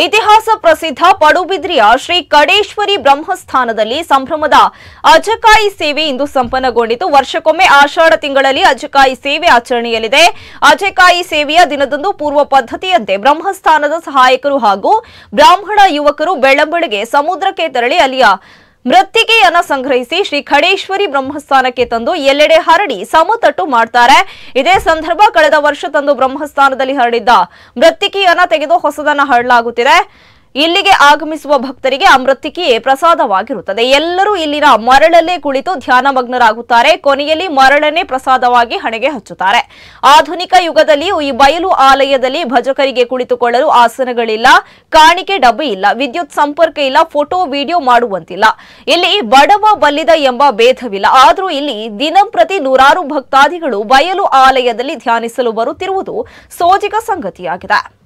ಇತಿಹಾಸ ಪ್ರಸಿದ್ಧ ಪಡುಬಿದ್ರಿಯ ಶ್ರೀ ಕಡೇಶ್ವರಿ ಬ್ರಹ್ಮಸ್ಥಾನದಲ್ಲಿ ಸಂಭ್ರಮದ ಅಜಕಾಯಿ ಸೇವೆ ಇಂದು ಸಂಪನ್ನಗೊಂಡಿತು. ವರ್ಷಕ್ಕೊಮ್ಮೆ ಆಷಾಢ ತಿಂಗಳಲ್ಲಿ ಅಜಕಾಯಿ ಸೇವೆ ಆಚರಣೆಯಲ್ಲಿದೆ. ಅಜಕಾಯಿ ಸೇವೆಯ ದಿನದಂದು ಪೂರ್ವ ಪದ್ಧತಿಯಂತೆ ಬ್ರಹ್ಮಸ್ಥಾನದ ಸಹಾಯಕರು ಹಾಗೂ ಬ್ರಾಹ್ಮಣ ಯುವಕರು ಬೆಳ್ಳಂಬೆಳಗ್ಗೆ ಸಮುದ್ರಕ್ಕೆ ತೆರಳಿ ಅಲ್ಲಿಯ ಮೃತ್ತಿಕೆಯನ್ನ ಸಂಗ್ರಹಿಸಿ ಶ್ರೀ ಖಡೇಶ್ವರಿ ಬ್ರಹ್ಮಸ್ಥಾನಕ್ಕೆ ತಂದು ಎಲ್ಲೆಡೆ ಹರಡಿ ಸಮತಟ್ಟು ಮಾಡ್ತಾರೆ. ಇದೇ ಸಂದರ್ಭ ಕಳೆದ ವರ್ಷ ತಂದು ಬ್ರಹ್ಮಸ್ಥಾನದಲ್ಲಿ ಹರಡಿದ್ದ ಮೃತ್ತಿಕೆಯನ್ನ ತೆಗೆದು ಹೊಸದನ್ನ ಹರಡಲಾಗುತ್ತಿದೆ. ಇಲ್ಲಿಗೆ ಆಗಮಿಸುವ ಭಕ್ತರಿಗೆ ಆ ಮೃತ್ತಿಕೆಯೇ ಪ್ರಸಾದವಾಗಿರುತ್ತದೆ. ಎಲ್ಲರೂ ಇಲ್ಲಿನ ಮರಳಲ್ಲೇ ಕುಳಿತು ಧ್ಯಾನಮಗ್ನರಾಗುತ್ತಾರೆ. ಕೊನೆಯಲ್ಲಿ ಮರಳನ್ನೇ ಪ್ರಸಾದವಾಗಿ ಹಣೆಗೆ ಹಚ್ಚುತ್ತಾರೆ. ಆಧುನಿಕ ಯುಗದಲ್ಲಿಯೂ ಈ ಬಯಲು ಆಲಯದಲ್ಲಿ ಭಜಕರಿಗೆ ಕುಳಿತುಕೊಳ್ಳಲು ಆಸನಗಳಿಲ್ಲ, ಕಾಣಿಕೆ ಡಬ್ಬಿ ಇಲ್ಲ, ವಿದ್ಯುತ್ ಸಂಪರ್ಕ ಇಲ್ಲ, ಫೋಟೋ ವಿಡಿಯೋ ಮಾಡುವಂತಿಲ್ಲ. ಇಲ್ಲಿ ಬಡವ ಬಲ್ಲಿದ ಎಂಬ ಭೇದವಿಲ್ಲ. ಆದರೂ ಇಲ್ಲಿ ದಿನಂಪ್ರತಿ ನೂರಾರು ಭಕ್ತಾದಿಗಳು ಬಯಲು ಆಲಯದಲ್ಲಿ ಧ್ಯಾನಿಸಲು ಬರುತ್ತಿರುವುದು ಸೋಜಿಗ ಸಂಗತಿಯಾಗಿದೆ.